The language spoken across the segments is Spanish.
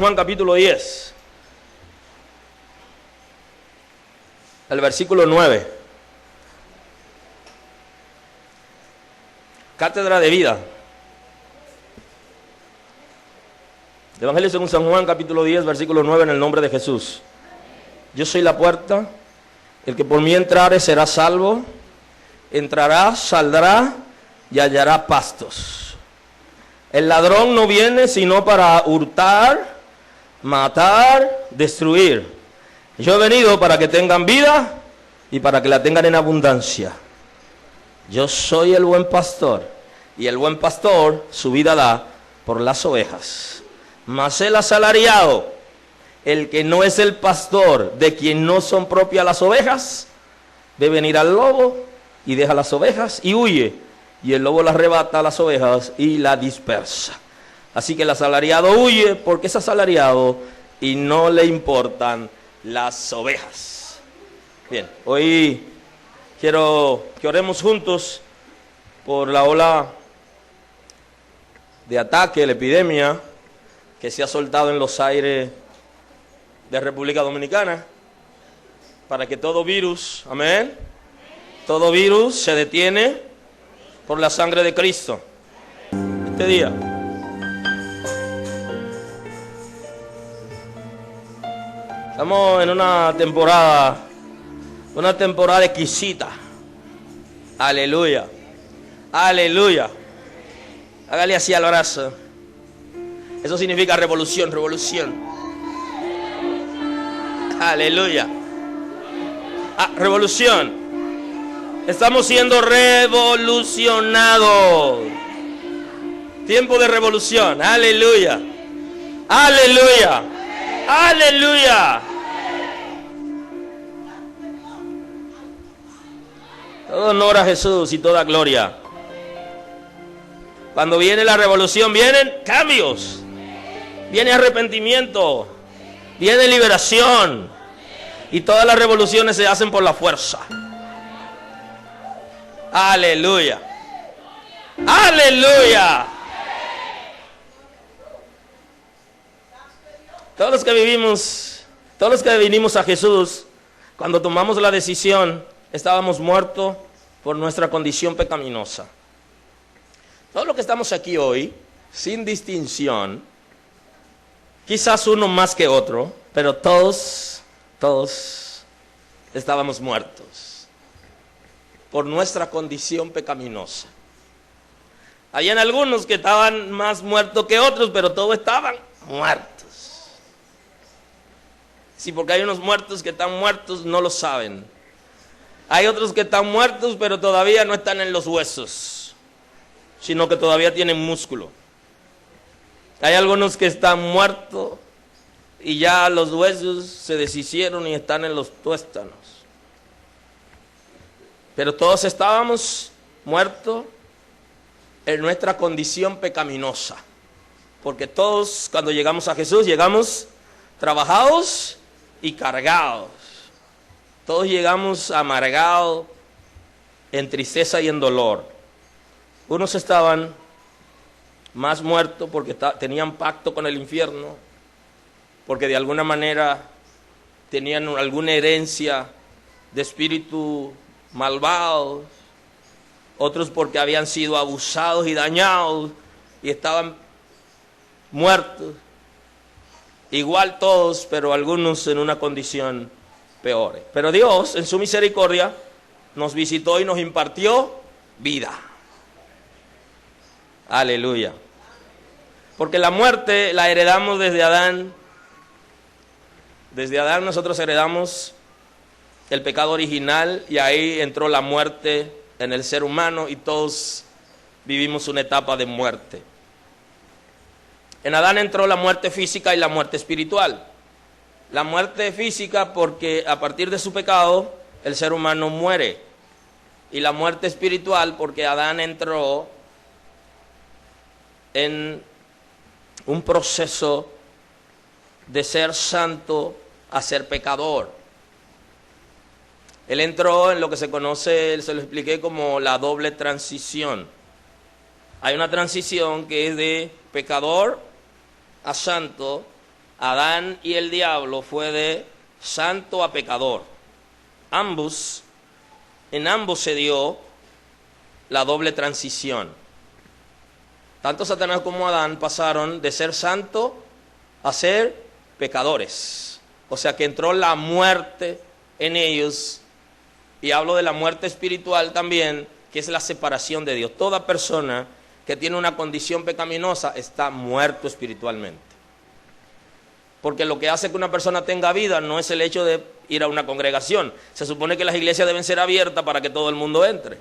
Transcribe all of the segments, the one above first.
Juan capítulo 10, el versículo 9. Cátedra de vida. El Evangelio según San Juan capítulo 10, versículo 9, en el nombre de Jesús. Yo soy la puerta, el que por mí entrare será salvo, entrará, saldrá y hallará pastos. El ladrón no viene sino para hurtar, matar, destruir. Yo he venido para que tengan vida y para que la tengan en abundancia. Yo soy el buen pastor, y el buen pastor su vida da por las ovejas. Mas el asalariado, el que no es el pastor, de quien no son propias las ovejas, ve venir al lobo y deja las ovejas y huye, y el lobo las arrebata a las ovejas y la dispersa. Así que el asalariado huye porque es asalariado y no le importan las ovejas. Bien, hoy quiero que oremos juntos por la ola de ataque, la epidemia que se ha soltado en los aires de República Dominicana, para que todo virus, amén, todo virus se detiene por la sangre de Cristo. Este día estamos en una temporada exquisita. Aleluya, aleluya. Hágale así al brazo. Eso significa revolución, revolución. Aleluya. Revolución. Estamos siendo revolucionados. Tiempo de revolución. Aleluya. Aleluya. Aleluya. Todo honor a Jesús y toda gloria. Cuando viene la revolución, vienen cambios. Viene arrepentimiento. Viene liberación. Y todas las revoluciones se hacen por la fuerza. Aleluya. Aleluya. Todos los que vinimos a Jesús, cuando tomamos la decisión, estábamos muertos por nuestra condición pecaminosa. Todos los que estamos aquí hoy, sin distinción, quizás uno más que otro, pero todos estábamos muertos por nuestra condición pecaminosa. Habían algunos que estaban más muertos que otros, pero todos estaban muertos. Sí, porque hay unos muertos que están muertos, no lo saben. Hay otros que están muertos, pero todavía no están en los huesos, sino que todavía tienen músculo. Hay algunos que están muertos y ya los huesos se deshicieron y están en los tuéstanos. Pero todos estábamos muertos en nuestra condición pecaminosa. Porque todos, cuando llegamos a Jesús, llegamos trabajados y cargados. Todos llegamos amargados, en tristeza y en dolor. Unos estaban más muertos porque tenían pacto con el infierno, porque de alguna manera tenían alguna herencia de espíritu malvados. Otros porque habían sido abusados y dañados y estaban muertos. Igual todos, pero algunos en una condición peor. Pero Dios, en su misericordia, nos visitó y nos impartió vida. Aleluya. Porque la muerte la heredamos desde Adán. Desde Adán nosotros heredamos el pecado original y ahí entró la muerte en el ser humano y todos vivimos una etapa de muerte. En Adán entró la muerte física y la muerte espiritual. La muerte física porque a partir de su pecado el ser humano muere. Y la muerte espiritual porque Adán entró en un proceso de ser santo a ser pecador. Él entró en lo que se conoce, se lo expliqué como la doble transición. Hay una transición que es de pecador a santo, Adán y el diablo fue de santo a pecador. En ambos se dio la doble transición. Tanto Satanás como Adán pasaron de ser santo a ser pecadores. O sea que entró la muerte en ellos, y hablo de la muerte espiritual también, que es la separación de Dios. Toda persona que tiene una condición pecaminosa está muerto espiritualmente. Porque lo que hace que una persona tenga vida no es el hecho de ir a una congregación. Se supone que las iglesias deben ser abiertas para que todo el mundo entre,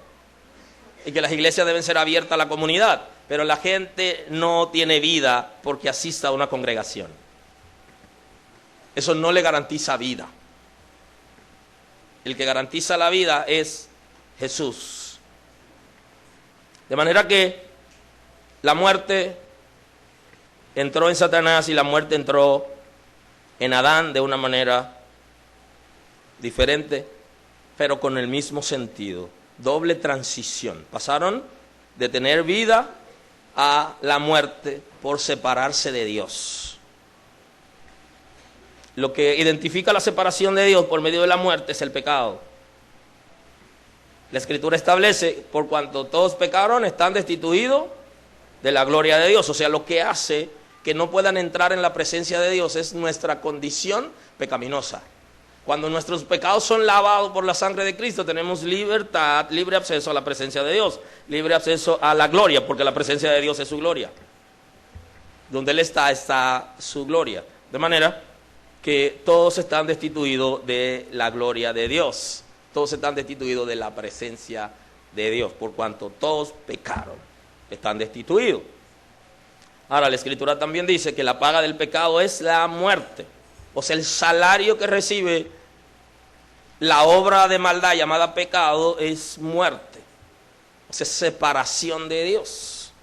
y que las iglesias deben ser abiertas a la comunidad, pero la gente no tiene vida porque asista a una congregación. Eso no le garantiza vida. El que garantiza la vida es Jesús. De manera que la muerte entró en Satanás y la muerte entró en Adán de una manera diferente, pero con el mismo sentido. Doble transición. Pasaron de tener vida a la muerte por separarse de Dios. Lo que identifica la separación de Dios por medio de la muerte es el pecado. La Escritura establece, por cuanto todos pecaron, están destituidos de la gloria de Dios. O sea, lo que hace que no puedan entrar en la presencia de Dios es nuestra condición pecaminosa. Cuando nuestros pecados son lavados por la sangre de Cristo, tenemos libertad, libre acceso a la presencia de Dios, libre acceso a la gloria, porque la presencia de Dios es su gloria. Donde Él está su gloria. De manera que todos están destituidos de la gloria de Dios. Todos están destituidos de la presencia de Dios, por cuanto todos pecaron, están destituidos. Ahora, la Escritura también dice que la paga del pecado es la muerte. O sea, el salario que recibe la obra de maldad llamada pecado es muerte. O sea, separación de Dios.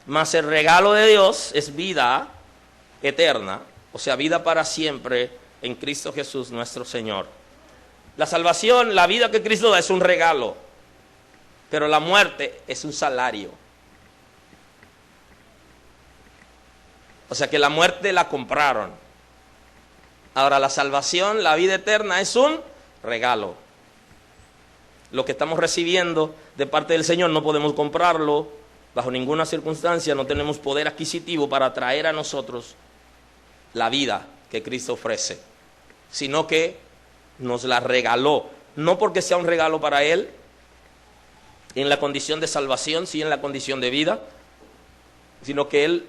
Mas el regalo de Dios es vida eterna, o sea, vida para siempre en Cristo Jesús nuestro Señor. La salvación, la vida que Cristo da es un regalo, pero la muerte es un salario. O sea que la muerte la compraron. Ahora la salvación, la vida eterna es un regalo. Lo que estamos recibiendo de parte del Señor no podemos comprarlo bajo ninguna circunstancia, no tenemos poder adquisitivo para traer a nosotros la vida que Cristo ofrece, sino que nos la regaló, no porque sea un regalo para Él en la condición de salvación, sí en la condición de vida, sino que Él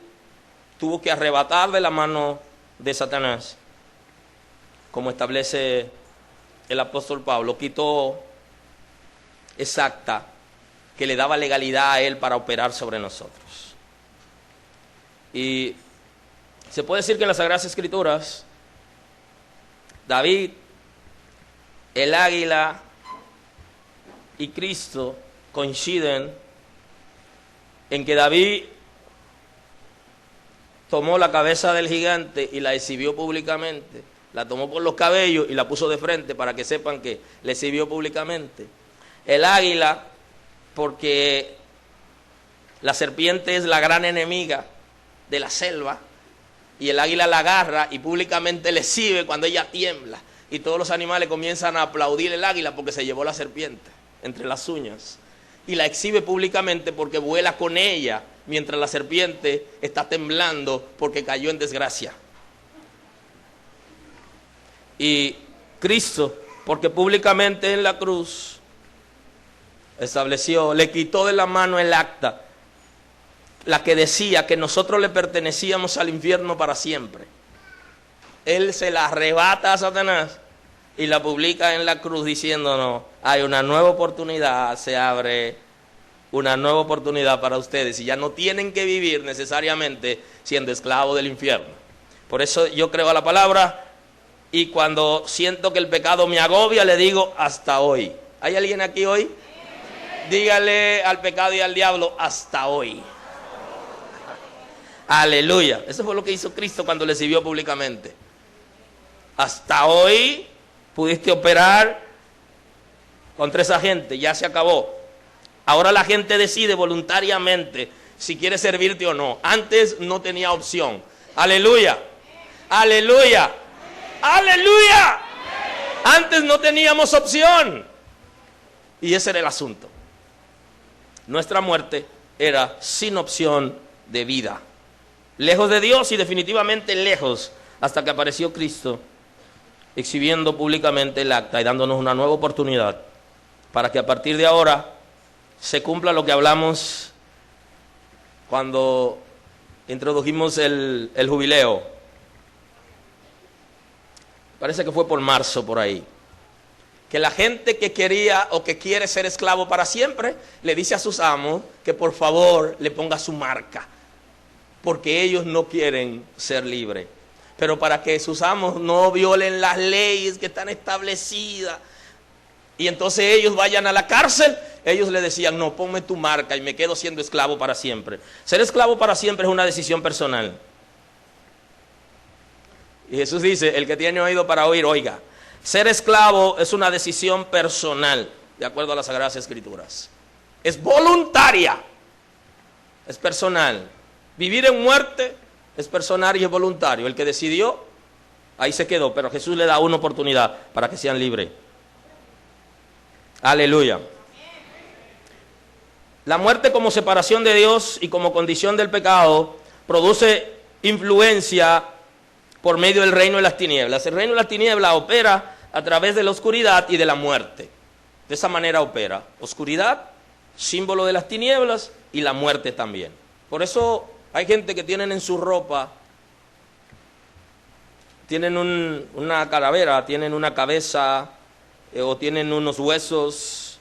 tuvo que arrebatar de la mano de Satanás, como establece el apóstol Pablo, quitó esa acta que le daba legalidad a Él para operar sobre nosotros. Y se puede decir que en las Sagradas Escrituras, David, el águila y Cristo coinciden en que David tomó la cabeza del gigante y la exhibió públicamente, la tomó por los cabellos y la puso de frente para que sepan que la exhibió públicamente. El águila, porque la serpiente es la gran enemiga de la selva, y el águila la agarra y públicamente le exhibe cuando ella tiembla, y todos los animales comienzan a aplaudir el águila porque se llevó la serpiente entre las uñas, y la exhibe públicamente porque vuela con ella mientras la serpiente está temblando porque cayó en desgracia. Y Cristo, porque públicamente en la cruz estableció, le quitó de la mano el acta, la que decía que nosotros le pertenecíamos al infierno para siempre. Él se la arrebata a Satanás y la publica en la cruz diciéndonos, hay una nueva oportunidad, se abre una nueva oportunidad para ustedes y ya no tienen que vivir necesariamente siendo esclavos del infierno. Por eso yo creo a la palabra, y cuando siento que el pecado me agobia, le digo hasta hoy. ¿Hay alguien aquí hoy? Dígale al pecado y al diablo hasta hoy. Aleluya. Eso fue lo que hizo Cristo cuando le exhibió públicamente. Hasta hoy pudiste operar contra esa gente, ya se acabó. Ahora la gente decide voluntariamente si quiere servirte o no. Antes no tenía opción. Aleluya. Aleluya. Aleluya. Antes no teníamos opción. Y ese era el asunto. Nuestra muerte era sin opción de vida. Lejos de Dios y definitivamente lejos hasta que apareció Cristo, exhibiendo públicamente el acta y dándonos una nueva oportunidad para que a partir de ahora se cumpla lo que hablamos cuando introdujimos el jubileo. Parece que fue por marzo, por ahí. Que la gente que quería o que quiere ser esclavo para siempre, le dice a sus amos que por favor le ponga su marca. Porque ellos no quieren ser libres. Pero para que sus amos no violen las leyes que están establecidas y entonces ellos vayan a la cárcel, ellos le decían, no, ponme tu marca y me quedo siendo esclavo para siempre. Ser esclavo para siempre es una decisión personal. Y Jesús dice, el que tiene oído para oír, oiga. Ser esclavo es una decisión personal, de acuerdo a las Sagradas Escrituras. Es voluntaria, es personal. Vivir en muerte es personal y es voluntario. El que decidió, ahí se quedó, pero Jesús le da una oportunidad para que sean libres. Aleluya. La muerte como separación de Dios y como condición del pecado produce influencia por medio del reino de las tinieblas. El reino de las tinieblas opera a través de la oscuridad y de la muerte. De esa manera opera. Oscuridad, símbolo de las tinieblas, y la muerte también. Por eso hay gente que tienen en su ropa, tienen una calavera, tienen una cabeza o tienen unos huesos.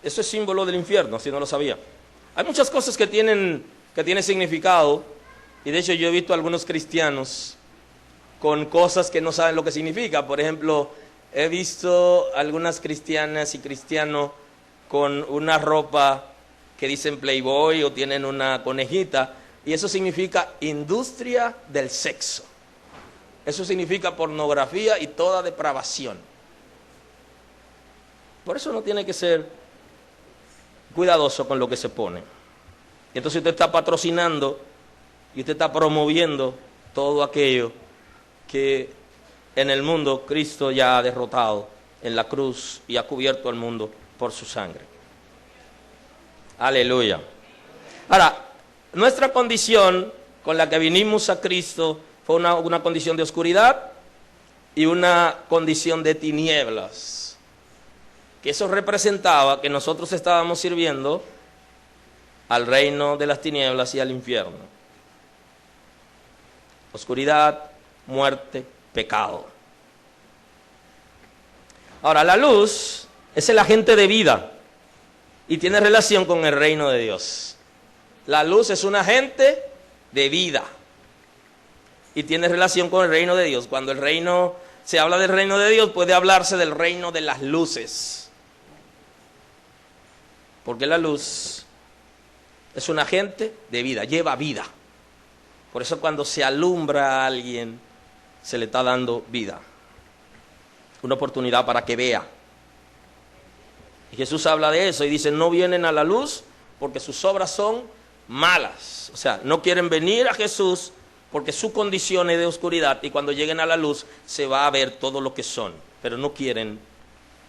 Eso es símbolo del infierno, si no lo sabía. Hay muchas cosas que tienen significado, y de hecho yo he visto a algunos cristianos con cosas que no saben lo que significa. Por ejemplo, he visto algunas cristianas y cristianos con una ropa que dicen Playboy o tienen una conejita, y eso significa industria del sexo. Eso significa pornografía y toda depravación. Por eso uno tiene que ser cuidadoso con lo que se pone. Y entonces usted está patrocinando y usted está promoviendo todo aquello que en el mundo Cristo ya ha derrotado en la cruz y ha cubierto al mundo por su sangre. Aleluya. Ahora, nuestra condición con la que vinimos a Cristo fue una condición de oscuridad y una condición de tinieblas. Que eso representaba que nosotros estábamos sirviendo al reino de las tinieblas y al infierno. Oscuridad, muerte, pecado. Ahora, la luz es el agente de vida y tiene relación con el reino de Dios. La luz es un agente de vida y tiene relación con el reino de Dios. Cuando se habla del reino de Dios, puede hablarse del reino de las luces. Porque la luz es un agente de vida, lleva vida. Por eso cuando se alumbra a alguien, se le está dando vida. Una oportunidad para que vea. Y Jesús habla de eso y dice, no vienen a la luz porque sus obras son malas. O sea, no quieren venir a Jesús porque su condición es de oscuridad y cuando lleguen a la luz se va a ver todo lo que son. Pero no quieren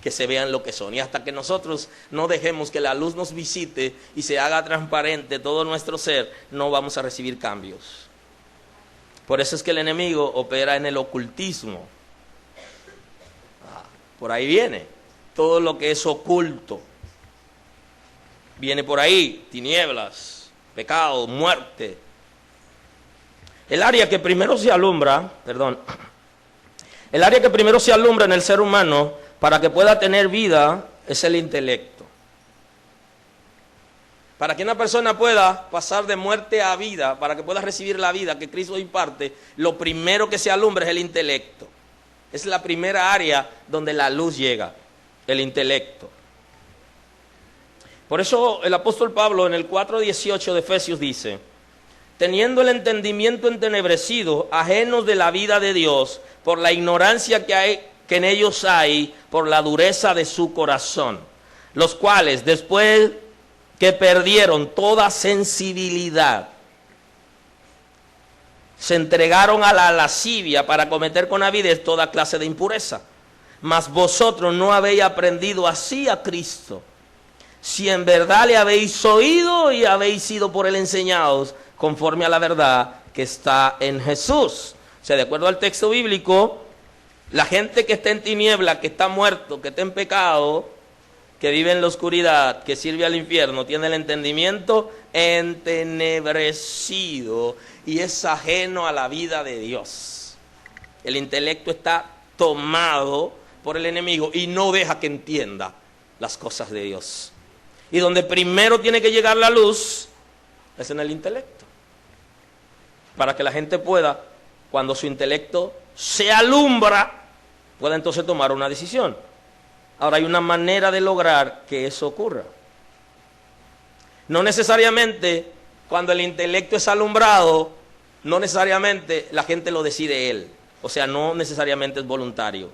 que se vean lo que son. Y hasta que nosotros no dejemos que la luz nos visite y se haga transparente todo nuestro ser, no vamos a recibir cambios. Por eso es que el enemigo opera en el ocultismo. Por ahí viene. Todo lo que es oculto. Viene por ahí. Tinieblas, pecado, muerte. El área que primero se alumbra, el área que primero se alumbra en el ser humano para que pueda tener vida es el intelecto. Para que una persona pueda pasar de muerte a vida, para que pueda recibir la vida que Cristo imparte, lo primero que se alumbra es el intelecto. Es la primera área donde la luz llega, el intelecto. Por eso el apóstol Pablo en el 4:18 de Efesios dice, teniendo el entendimiento entenebrecido, ajenos de la vida de Dios, por la ignorancia que en ellos hay, por la dureza de su corazón, los cuales después que perdieron toda sensibilidad, se entregaron a la lascivia para cometer con avidez toda clase de impureza. Mas vosotros no habéis aprendido así a Cristo, si en verdad le habéis oído y habéis sido por él enseñados, conforme a la verdad que está en Jesús. O sea, de acuerdo al texto bíblico, la gente que está en tiniebla, que está muerto, que está en pecado, que vive en la oscuridad, que sirve al infierno, tiene el entendimiento entenebrecido y es ajeno a la vida de Dios. El intelecto está tomado por el enemigo y no deja que entienda las cosas de Dios. Y donde primero tiene que llegar la luz es en el intelecto, para que la gente pueda, cuando su intelecto se alumbra, pueda entonces tomar una decisión. Ahora, hay una manera de lograr que eso ocurra. No necesariamente cuando el intelecto es alumbrado, no necesariamente la gente lo decide él. O sea, no necesariamente es voluntario.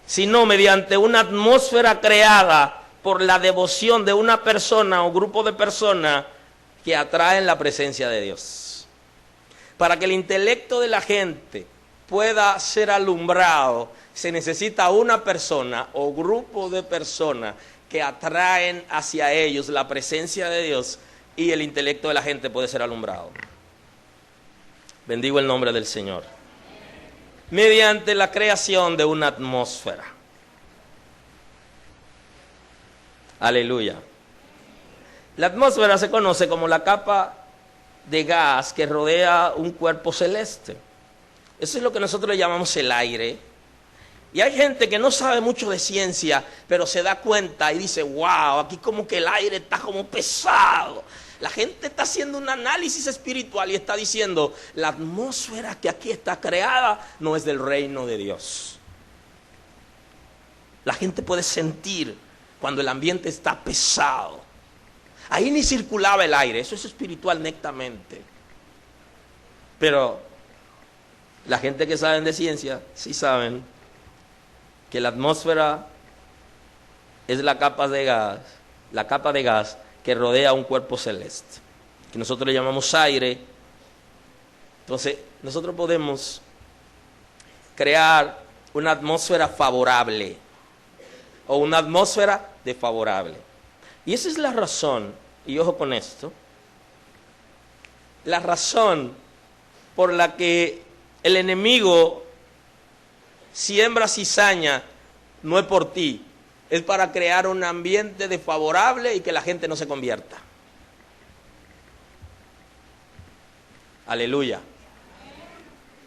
Sino mediante una atmósfera creada por la devoción de una persona o grupo de personas que atraen la presencia de Dios. Para que el intelecto de la gente pueda ser alumbrado, se necesita una persona o grupo de personas que atraen hacia ellos la presencia de Dios y el intelecto de la gente puede ser alumbrado. Bendigo el nombre del Señor. Mediante la creación de una atmósfera. Aleluya. La atmósfera se conoce como la capa de gas que rodea un cuerpo celeste. Eso es lo que nosotros le llamamos el aire. Y hay gente que no sabe mucho de ciencia, pero se da cuenta y dice, wow, aquí como que el aire está como pesado. La gente está haciendo un análisis espiritual y está diciendo, la atmósfera que aquí está creada no es del reino de Dios. La gente puede sentir cuando el ambiente está pesado. Ahí ni circulaba el aire, eso es espiritual netamente. Pero la gente que saben de ciencia, sí saben que la atmósfera es la capa de gas que rodea un cuerpo celeste, que nosotros le llamamos aire. Entonces, nosotros podemos crear una atmósfera favorable o una atmósfera desfavorable. Y esa es la razón, y ojo con esto, la razón por la que el enemigo siembra cizaña no es por ti, es para crear un ambiente desfavorable y que la gente no se convierta. Aleluya.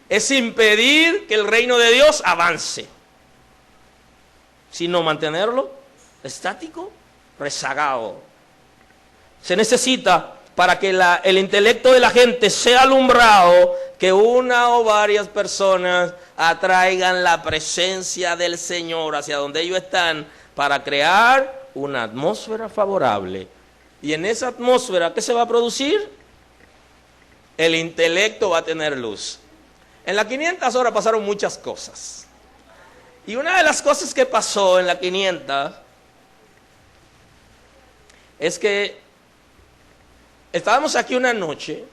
Es impedir que el reino de Dios avance, sino mantenerlo estático, rezagado. Se necesita para que el intelecto de la gente sea alumbrado, que una o varias personas atraigan la presencia del Señor hacia donde ellos están para crear una atmósfera favorable. Y en esa atmósfera, ¿qué se va a producir? El intelecto va a tener luz. En las 500 horas pasaron muchas cosas. Y una de las cosas que pasó en las 500 es que estábamos aquí una noche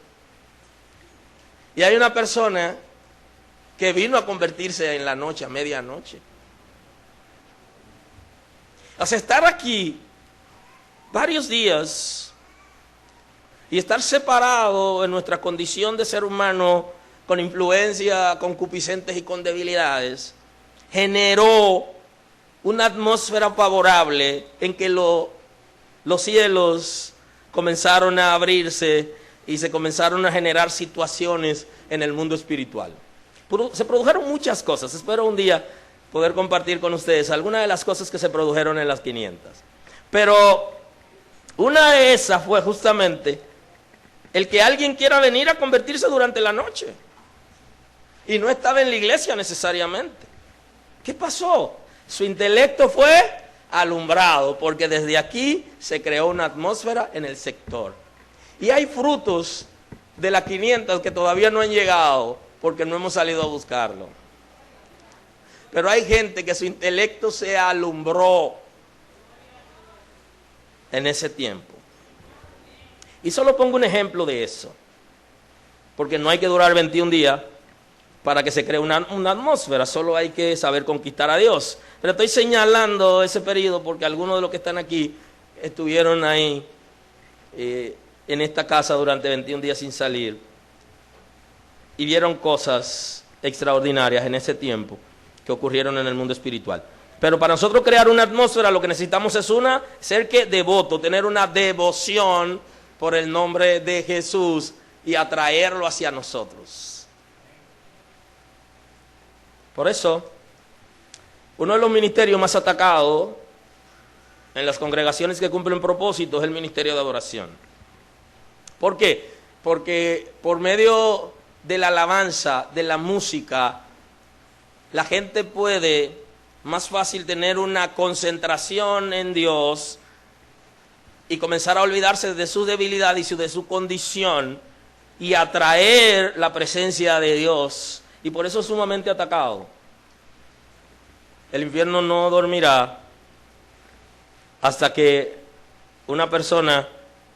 y hay una persona que vino a convertirse en la noche, a medianoche. O sea, estar aquí varios días y estar separado en nuestra condición de ser humano con influencia, concupiscentes y con debilidades, generó una atmósfera favorable en que los cielos comenzaron a abrirse y se comenzaron a generar situaciones en el mundo espiritual. Se produjeron muchas cosas. Espero un día poder compartir con ustedes algunas de las cosas que se produjeron en las 500. Pero una de esas fue justamente el que alguien quiera venir a convertirse durante la noche. Y no estaba en la iglesia necesariamente. ¿Qué pasó? Su intelecto fue alumbrado, porque desde aquí se creó una atmósfera en el sector. Y hay frutos de las 500 que todavía no han llegado, porque no hemos salido a buscarlo. Pero hay gente que su intelecto se alumbró en ese tiempo. Y solo pongo un ejemplo de eso. porque no hay que durar 21 días para que se cree una atmósfera, solo hay que saber conquistar a Dios. Pero estoy señalando ese periodo porque algunos de los que están aquí estuvieron ahí en esta casa durante 21 días sin salir y vieron cosas extraordinarias en ese tiempo que ocurrieron en el mundo espiritual. Pero para nosotros crear una atmósfera lo que necesitamos es ser devoto, tener una devoción por el nombre de Jesús y atraerlo hacia nosotros. Por eso, uno de los ministerios más atacados en las congregaciones que cumplen propósito es el ministerio de adoración. ¿Por qué? Porque por medio de la alabanza, de la música, la gente puede más fácil tener una concentración en Dios y comenzar a olvidarse de su debilidad y de su condición y atraer la presencia de Dios. Y por eso es sumamente atacado. El infierno no dormirá hasta que una persona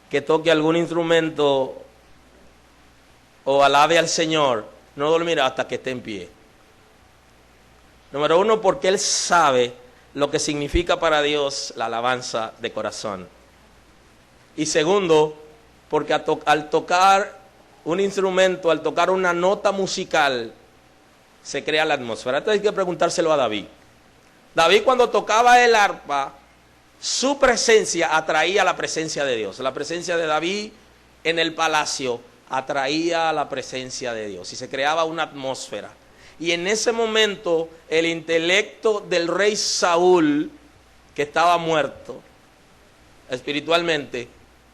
que toque algún instrumento o alabe al Señor, no dormirá hasta que esté en pie. Número uno, porque Él sabe lo que significa para Dios la alabanza de corazón. Y segundo, porque al tocar un instrumento, al tocar una nota musical, se crea la atmósfera. Esto hay que preguntárselo a David. David, cuando tocaba el arpa, su presencia atraía la presencia de Dios. La presencia de David en el palacio atraía la presencia de Dios y se creaba una atmósfera. Y en ese momento el intelecto del rey Saúl, que estaba muerto espiritualmente,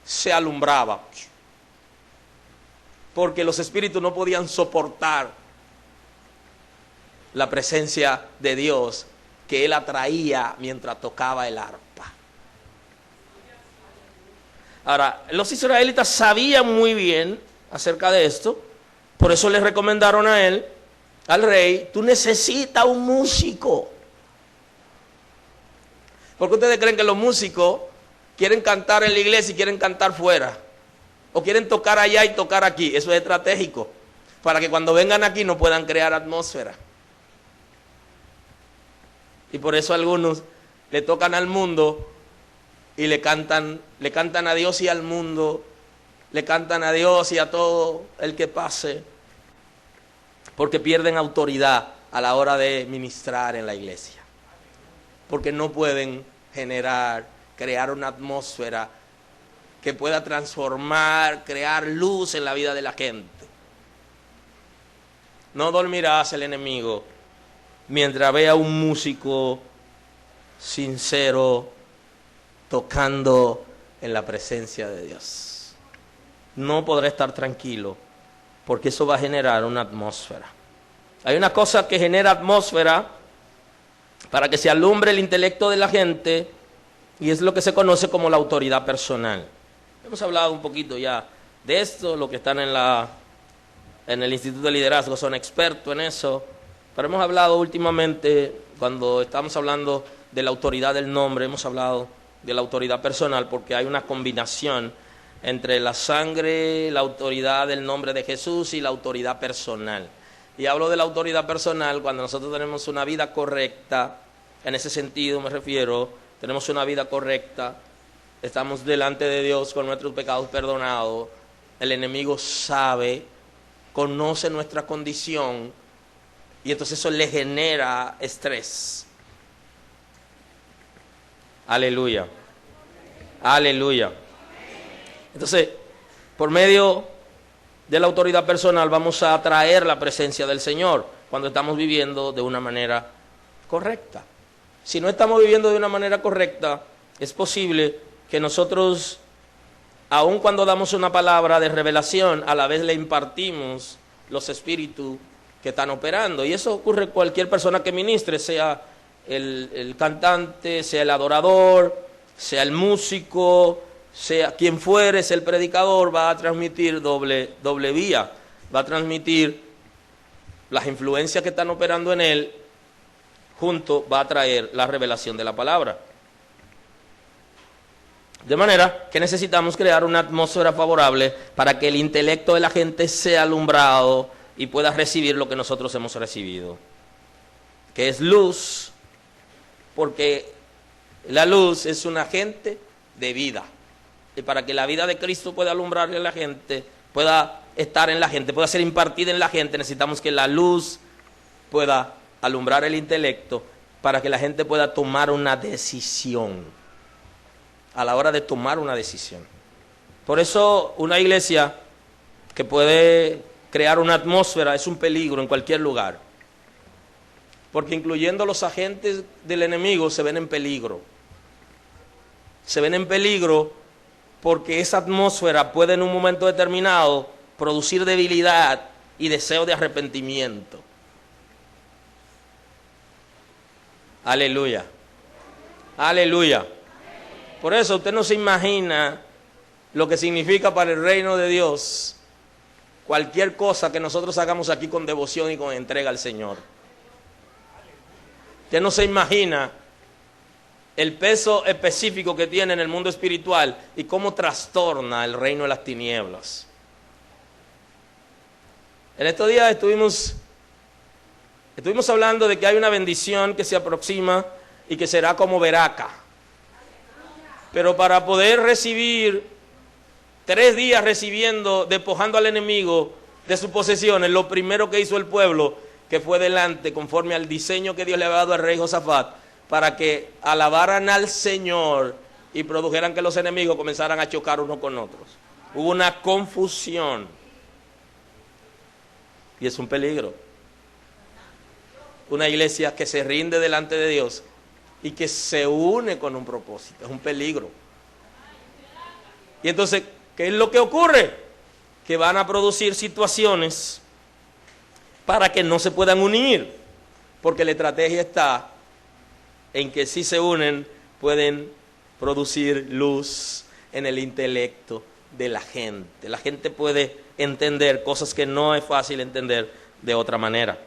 se alumbraba. Porque los espíritus no podían soportar la presencia de Dios que él atraía mientras tocaba el arpa. Ahora, los israelitas sabían muy bien acerca de esto, por eso les recomendaron a él, al rey, tú necesitas un músico. ¿Por qué ustedes creen que los músicos quieren cantar en la iglesia y quieren cantar fuera? O quieren tocar allá y tocar aquí. Eso es estratégico, para que cuando vengan aquí no puedan crear atmósfera. Y por eso algunos le tocan al mundo y le cantan a Dios y al mundo, le cantan a Dios y a todo el que pase, porque pierden autoridad a la hora de ministrar en la iglesia, porque no pueden crear una atmósfera que pueda transformar, crear luz en la vida de la gente. No dormirás el enemigo mientras vea un músico sincero tocando en la presencia de Dios. No podrá estar tranquilo, porque eso va a generar una atmósfera. Hay una cosa que genera atmósfera para que se alumbre el intelecto de la gente, y es lo que se conoce como la autoridad personal. Hemos hablado un poquito ya de esto, los que están en el Instituto de Liderazgo son expertos en eso, pero hemos hablado últimamente, cuando estamos hablando de la autoridad del nombre, hemos hablado de la autoridad personal, porque hay una combinación entre la sangre, la autoridad del nombre de Jesús y la autoridad personal. Y hablo de la autoridad personal cuando nosotros tenemos una vida correcta, en ese sentido me refiero, tenemos una vida correcta, estamos delante de Dios con nuestros pecados perdonados, el enemigo sabe, conoce nuestra condición, y entonces eso le genera estrés. Aleluya. Aleluya. Entonces, por medio de la autoridad personal vamos a atraer la presencia del Señor cuando estamos viviendo de una manera correcta. Si no estamos viviendo de una manera correcta, es posible que nosotros, aun cuando damos una palabra de revelación, a la vez le impartimos los espíritus que están operando. Y eso ocurre con cualquier persona que ministre, sea el cantante, sea el adorador, sea el músico, sea quien fuere, sea el predicador, va a transmitir doble vía, va a transmitir las influencias que están operando en él, junto va a traer la revelación de la palabra. De manera que necesitamos crear una atmósfera favorable para que el intelecto de la gente sea alumbrado y pueda recibir lo que nosotros hemos recibido, que es luz, porque la luz es un agente de vida. Y para que la vida de Cristo pueda alumbrarle a la gente, pueda estar en la gente, pueda ser impartida en la gente, necesitamos que la luz pueda alumbrar el intelecto para que la gente pueda tomar una decisión, a la hora de tomar una decisión. Por eso una iglesia que puede crear una atmósfera es un peligro en cualquier lugar, porque incluyendo los agentes del enemigo se ven en peligro. Se ven en peligro porque esa atmósfera puede en un momento determinado producir debilidad y deseo de arrepentimiento. Aleluya. Aleluya. Por eso usted no se imagina lo que significa para el reino de Dios cualquier cosa que nosotros hagamos aquí con devoción y con entrega al Señor. Usted no se imagina el peso específico que tiene en el mundo espiritual y cómo trastorna el reino de las tinieblas. En estos días estuvimos hablando de que hay una bendición que se aproxima y que será como veraca. Pero para poder recibir 3 días recibiendo, despojando al enemigo de sus posesiones, lo primero que hizo el pueblo, que fue delante, conforme al diseño que Dios le había dado al rey Josafat, para que alabaran al Señor y produjeran que los enemigos comenzaran a chocar unos con otros. Hubo una confusión. Y es un peligro. Una iglesia que se rinde delante de Dios y que se une con un propósito. Es un peligro. Y entonces, ¿qué es lo que ocurre? Que van a producir situaciones para que no se puedan unir. Porque la estrategia está en que si se unen pueden producir luz en el intelecto de la gente. La gente puede entender cosas que no es fácil entender de otra manera.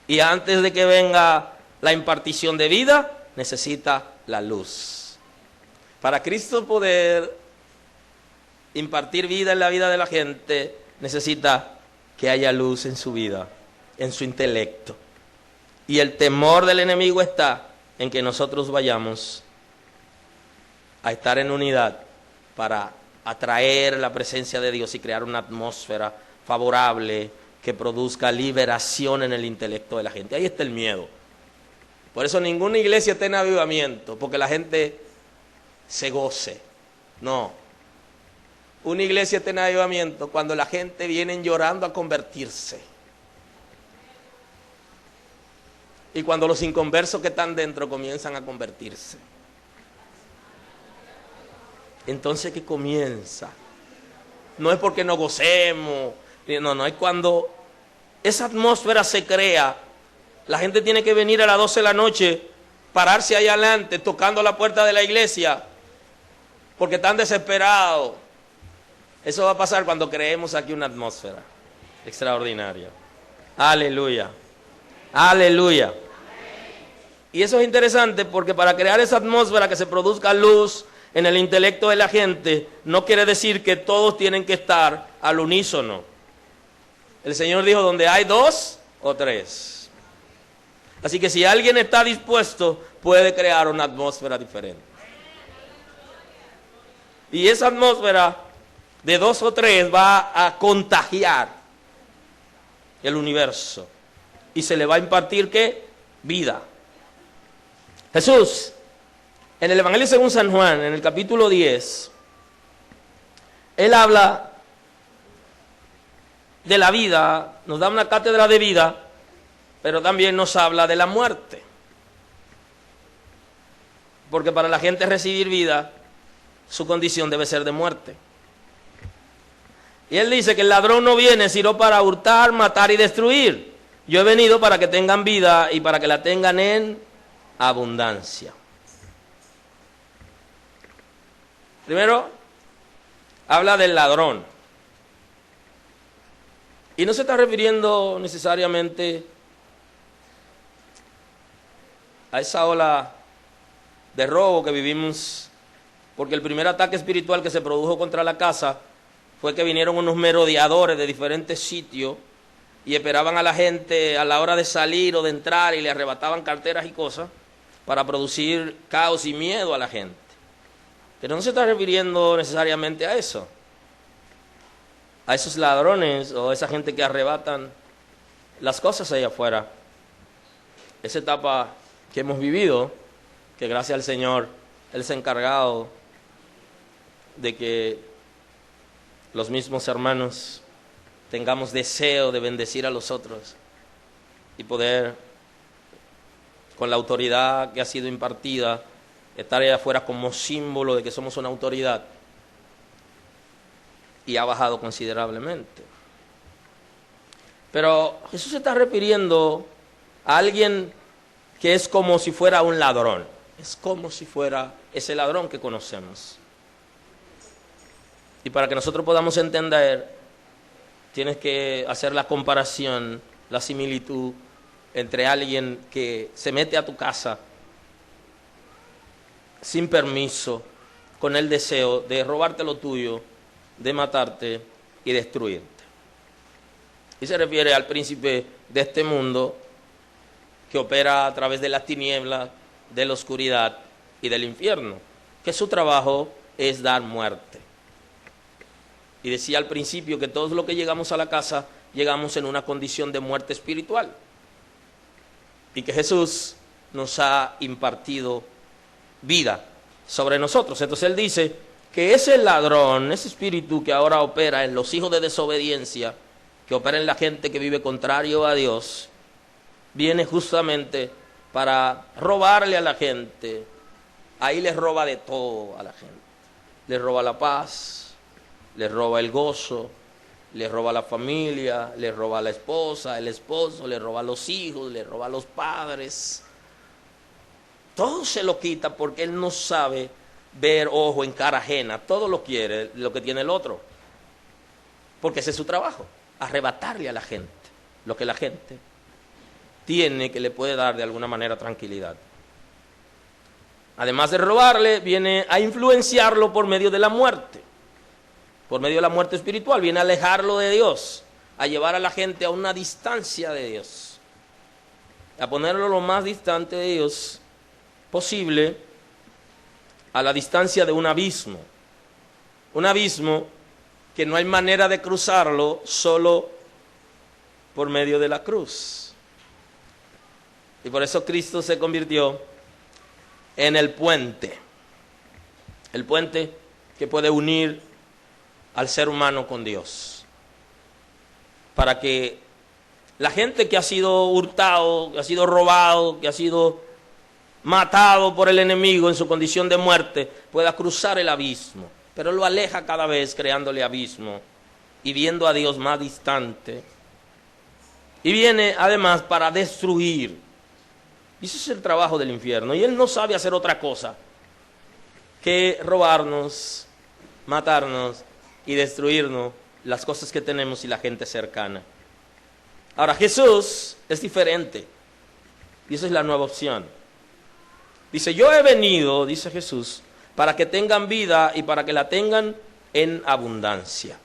Y antes de que venga la impartición de vida, necesita la luz. Para Cristo poder impartir vida en la vida de la gente, necesita que haya luz en su vida, en su intelecto. Y el temor del enemigo está en que nosotros vayamos a estar en unidad para atraer la presencia de Dios y crear una atmósfera favorable que produzca liberación en el intelecto de la gente. Ahí está el miedo. Por eso ninguna iglesia está en avivamiento, porque la gente se goce. No. Una iglesia está en avivamiento cuando la gente viene llorando a convertirse. Y cuando los inconversos que están dentro comienzan a convertirse. Entonces, ¿qué comienza? No es porque nos gocemos, no, es cuando esa atmósfera se crea. La gente tiene que venir a las 12 de la noche, pararse ahí adelante, tocando la puerta de la iglesia, porque están desesperados. Eso va a pasar cuando creemos aquí una atmósfera extraordinaria. Aleluya. Aleluya. Y eso es interesante porque para crear esa atmósfera que se produzca luz en el intelecto de la gente, no quiere decir que todos tienen que estar al unísono. El Señor dijo, donde hay 2 o 3. Así que si alguien está dispuesto, puede crear una atmósfera diferente. Y esa atmósfera de 2 o 3 va a contagiar el universo. Y se le va a impartir, ¿qué? Vida. Jesús, en el Evangelio según San Juan, en el capítulo 10, Él habla de la vida, nos da una cátedra de vida, pero también nos habla de la muerte. Porque para la gente recibir vida, su condición debe ser de muerte. Y Él dice que el ladrón no viene sino para hurtar, matar y destruir. Yo he venido para que tengan vida y para que la tengan en abundancia. Primero, habla del ladrón. Y no se está refiriendo necesariamente a esa ola de robo que vivimos porque el primer ataque espiritual que se produjo contra la casa fue que vinieron unos merodeadores de diferentes sitios y esperaban a la gente a la hora de salir o de entrar y le arrebataban carteras y cosas para producir caos y miedo a la gente. Pero no se está refiriendo necesariamente a eso, a esos ladrones o a esa gente que arrebatan las cosas allá afuera. Esa etapa que hemos vivido, que gracias al Señor, Él se ha encargado de que los mismos hermanos tengamos deseo de bendecir a los otros y poder, con la autoridad que ha sido impartida, estar allá afuera como símbolo de que somos una autoridad. Y ha bajado considerablemente. Pero Jesús se está refiriendo a alguien que es como si fuera un ladrón. Es como si fuera ese ladrón que conocemos. Y para que nosotros podamos entender, tienes que hacer la comparación, la similitud entre alguien que se mete a tu casa sin permiso, con el deseo de robarte lo tuyo, de matarte y destruirte. Y se refiere al príncipe de este mundo que opera a través de las tinieblas, de la oscuridad y del infierno, que su trabajo es dar muerte. Y decía al principio que todos los que llegamos a la casa llegamos en una condición de muerte espiritual y que Jesús nos ha impartido vida sobre nosotros. Entonces Él dice que ese ladrón, ese espíritu que ahora opera en los hijos de desobediencia, que opera en la gente que vive contrario a Dios, viene justamente para robarle a la gente. Ahí les roba de todo a la gente. Les roba la paz, les roba el gozo, les roba la familia, les roba la esposa, el esposo, les roba los hijos, les roba los padres. Todo se lo quita porque él no sabe ver ojo en cara ajena. Todo lo quiere, lo que tiene el otro. Porque ese es su trabajo, arrebatarle a la gente lo que la gente tiene, que le puede dar de alguna manera tranquilidad. Además de robarle, viene a influenciarlo por medio de la muerte, por medio de la muerte espiritual. Viene a alejarlo de Dios, a llevar a la gente a una distancia de Dios, a ponerlo lo más distante de Dios posible, a la distancia de un abismo que no hay manera de cruzarlo solo por medio de la cruz. Y por eso Cristo se convirtió en el puente que puede unir al ser humano con Dios, para que la gente que ha sido hurtado, que ha sido robado, que ha sido matado por el enemigo en su condición de muerte, pueda cruzar el abismo. Pero lo aleja cada vez, creándole abismo y viendo a Dios más distante. Y viene además para destruir. Y ese es el trabajo del infierno. Y él no sabe hacer otra cosa que robarnos, matarnos y destruirnos las cosas que tenemos y la gente cercana. Ahora, Jesús es diferente. Y esa es la nueva opción. Dice, yo he venido, dice Jesús, para que tengan vida y para que la tengan en abundancia.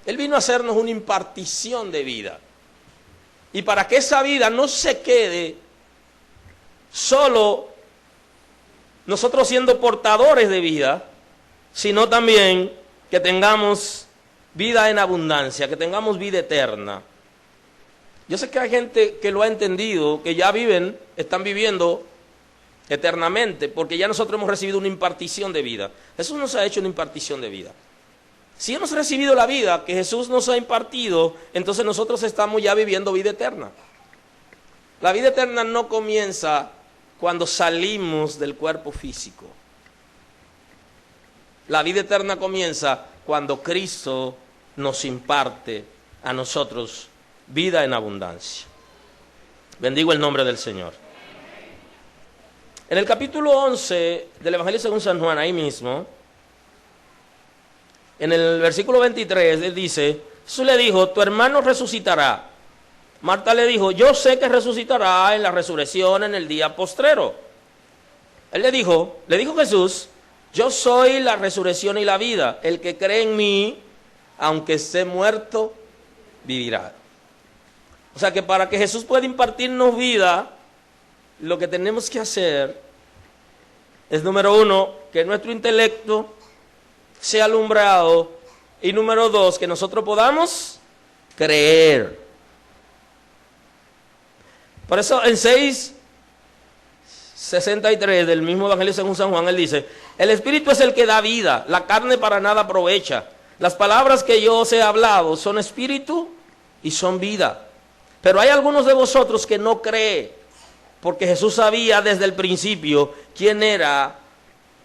Él vino a hacernos una impartición de vida. Y para que esa vida no se quede solo nosotros siendo portadores de vida, sino también que tengamos vida en abundancia, que tengamos vida eterna. Yo sé que hay gente que lo ha entendido, que ya están viviendo eternamente, porque ya nosotros hemos recibido una impartición de vida. Jesús nos ha hecho una impartición de vida. Si hemos recibido la vida que Jesús nos ha impartido, entonces nosotros estamos ya viviendo vida eterna. La vida eterna no comienza cuando salimos del cuerpo físico. La vida eterna comienza cuando Cristo nos imparte a nosotros vida en abundancia. Bendigo el nombre del Señor. En el capítulo 11 del Evangelio según San Juan, ahí mismo, en el versículo 23, él dice, Jesús le dijo, tu hermano resucitará. Marta le dijo, yo sé que resucitará en la resurrección en el día postrero. Él le dijo Jesús, Yo soy la resurrección y la vida. El que cree en mí, aunque esté muerto, vivirá. O sea que para que Jesús pueda impartirnos vida, lo que tenemos que hacer es, número uno, que nuestro intelecto sea alumbrado, y número dos, que nosotros podamos creer. Por eso en 6:63 del mismo Evangelio según San Juan, él dice: el Espíritu es el que da vida, la carne para nada aprovecha. Las palabras que yo os he hablado son espíritu y son vida. Pero hay algunos de vosotros que no creen, porque Jesús sabía desde el principio quiénes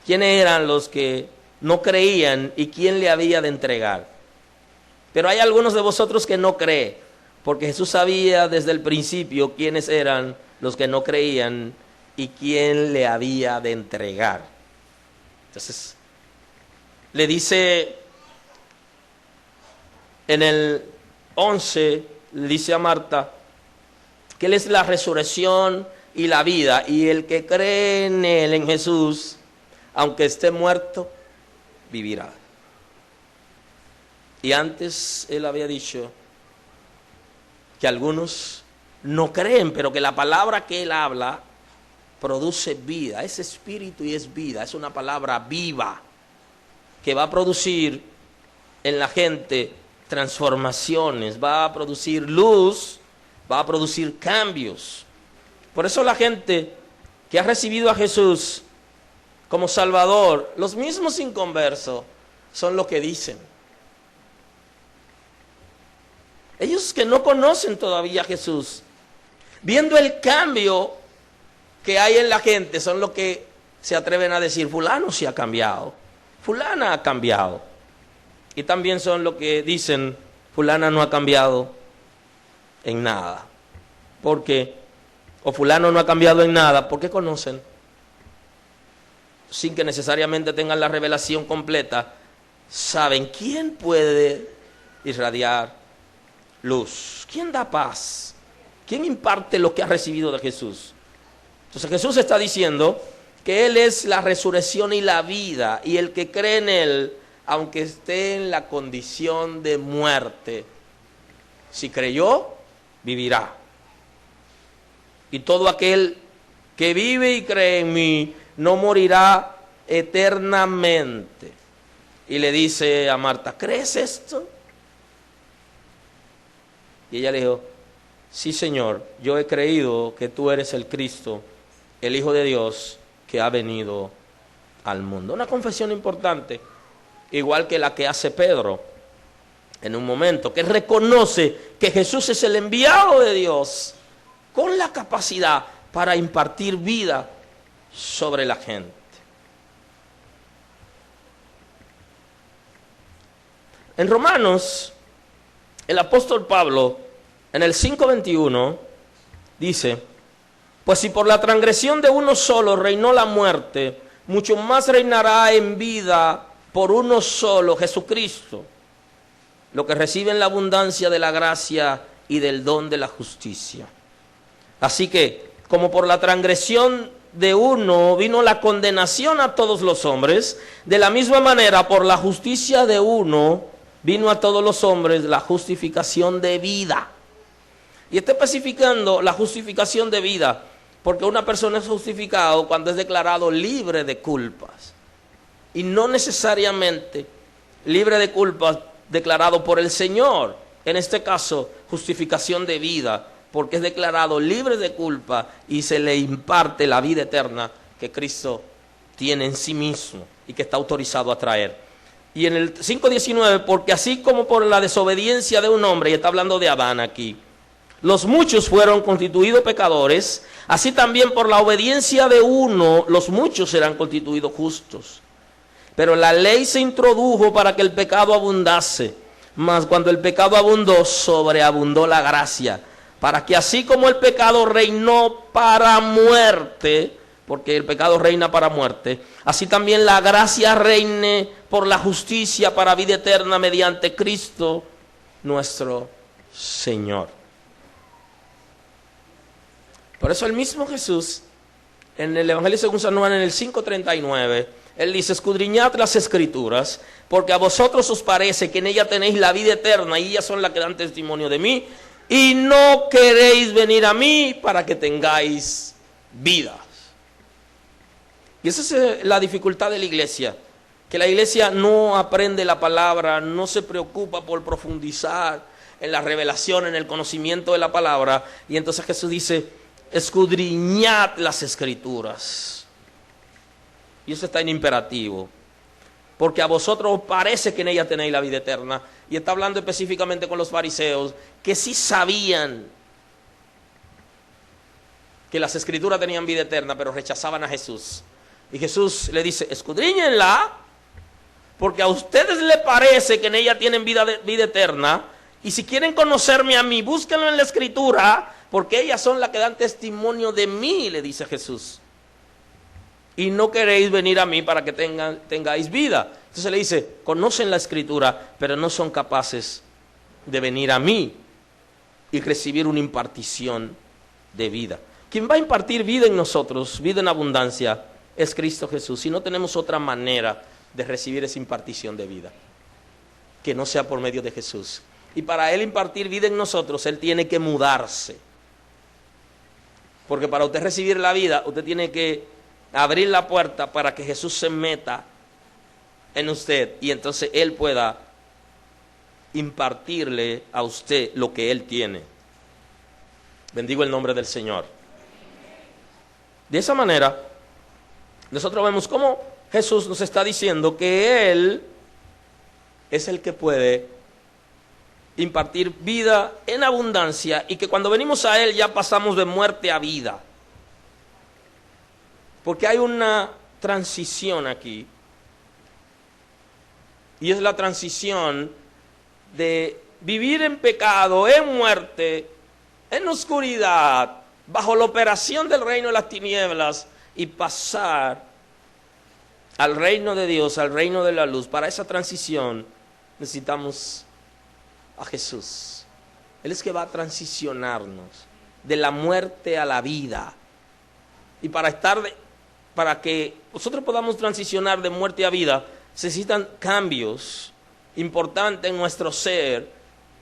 eran los que no creían y quién le había de entregar. Pero hay algunos de vosotros que no creen, porque Jesús sabía desde el principio quiénes eran los que no creían y quién le había de entregar. Entonces, le dice en el 11, le dice a Marta que Él es la resurrección y la vida, y el que cree en Él, en Jesús, aunque esté muerto, vivirá. Y antes Él había dicho que algunos no creen, pero que la palabra que Él habla produce vida, es espíritu y es vida, es una palabra viva que va a producir en la gente transformaciones, va a producir luz, va a producir cambios. Por eso la gente que ha recibido a Jesús como Salvador, los mismos inconversos, son los que dicen. Ellos que no conocen todavía a Jesús, viendo el cambio que hay en la gente, son los que se atreven a decir: fulano sí ha cambiado, fulana ha cambiado. Y también son los que dicen: fulana no ha cambiado en nada. ¿Por qué? O fulano no ha cambiado en nada, porque conocen, sin que necesariamente tengan la revelación completa, saben quién puede irradiar luz, quién da paz, quién imparte lo que ha recibido de Jesús. Entonces Jesús está diciendo que Él es la resurrección y la vida, y el que cree en Él, aunque esté en la condición de muerte, si creyó, vivirá. Y todo aquel que vive y cree en mí no morirá eternamente. Y le dice a Marta: ¿crees esto? Y ella le dijo: sí, Señor, yo he creído que tú eres el Cristo, el Hijo de Dios, que ha venido al mundo. Una confesión importante, igual que la que hace Pedro en un momento, que reconoce que Jesús es el enviado de Dios con la capacidad para impartir vida sobre la gente. En Romanos, el apóstol Pablo, en el 5:21, dice: pues si por la transgresión de uno solo reinó la muerte, mucho más reinará en vida por uno solo, Jesucristo, lo que reciben la abundancia de la gracia y del don de la justicia. Así que, como por la transgresión de uno vino la condenación a todos los hombres, de la misma manera por la justicia de uno vino a todos los hombres la justificación de vida. Y está especificando la justificación de vida, porque una persona es justificado cuando es declarado libre de culpas, y no necesariamente libre de culpas declarado por el Señor. En este caso, justificación de vida, porque es declarado libre de culpa y se le imparte la vida eterna que Cristo tiene en sí mismo y que está autorizado a traer. Y en el 5:19, porque así como por la desobediencia de un hombre, y está hablando de Adán aquí, los muchos fueron constituidos pecadores, así también por la obediencia de uno, los muchos serán constituidos justos. Pero la ley se introdujo para que el pecado abundase, mas cuando el pecado abundó, sobreabundó la gracia, para que así como el pecado reinó para muerte, porque el pecado reina para muerte, así también la gracia reine por la justicia para vida eterna mediante Cristo nuestro Señor. Por eso el mismo Jesús, en el Evangelio según San Juan, en el 5:39, Él dice, escudriñad las escrituras, porque a vosotros os parece que en ella tenéis la vida eterna, y ellas son las que dan testimonio de mí, y no queréis venir a mí para que tengáis vida. Y esa es la dificultad de la iglesia, que la iglesia no aprende la palabra, no se preocupa por profundizar en la revelación, en el conocimiento de la palabra, y entonces Jesús dice, escudriñad las escrituras. Y eso está en imperativo, porque a vosotros os parece que en ella tenéis la vida eterna. Y está hablando específicamente con los fariseos, que sí sabían que las escrituras tenían vida eterna, pero rechazaban a Jesús. Y Jesús le dice, escudriñenla, porque a ustedes les parece que en ella tienen vida eterna, y si quieren conocerme a mí, búsquenlo en la escritura, porque ellas son las que dan testimonio de mí, le dice Jesús. Y no queréis venir a mí para que tengáis vida. Entonces le dice, conocen la escritura, pero no son capaces de venir a mí y recibir una impartición de vida. Quien va a impartir vida en nosotros, vida en abundancia, es Cristo Jesús. Y no tenemos otra manera de recibir esa impartición de vida que no sea por medio de Jesús. Y para Él impartir vida en nosotros, Él tiene que mudarse. Porque para usted recibir la vida, usted tiene que abrir la puerta para que Jesús se meta en usted y entonces Él pueda impartirle a usted lo que Él tiene. Bendigo el nombre del Señor. De esa manera, nosotros vemos cómo Jesús nos está diciendo que Él es el que puede impartir vida en abundancia y que cuando venimos a Él ya pasamos de muerte a vida. Porque hay una transición aquí. Y es la transición de vivir en pecado, en muerte, en oscuridad, bajo la operación del reino de las tinieblas y pasar al reino de Dios, al reino de la luz. Para esa transición necesitamos a Jesús. Él es que va a transicionarnos de la muerte a la vida. Y para que nosotros podamos transicionar de muerte a vida, se necesitan cambios importantes en nuestro ser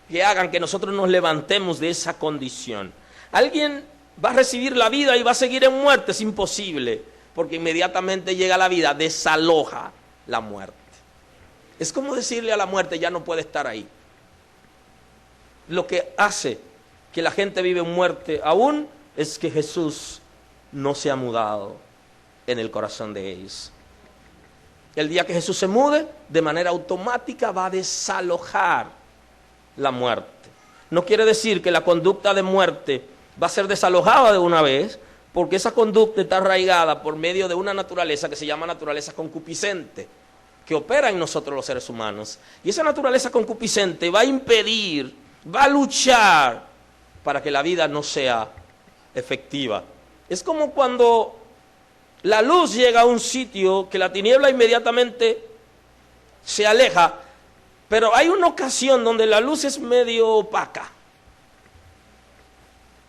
que hagan que nosotros nos levantemos de esa condición. Alguien va a recibir la vida y va a seguir en muerte, es imposible, porque inmediatamente llega la vida, desaloja la muerte. Es como decirle a la muerte, ya no puede estar ahí. Lo que hace que la gente vive en muerte aún es que Jesús no se ha mudado en el corazón de ellos. El día que Jesús se mude, de manera automática va a desalojar la muerte. No quiere decir que la conducta de muerte va a ser desalojada de una vez, porque esa conducta está arraigada por medio de una naturaleza que se llama naturaleza concupiscente, que opera en nosotros los seres humanos. Y esa naturaleza concupiscente va a impedir, va a luchar para que la vida no sea efectiva. Es como cuando la luz llega a un sitio que la tiniebla inmediatamente se aleja, pero hay una ocasión donde la luz es medio opaca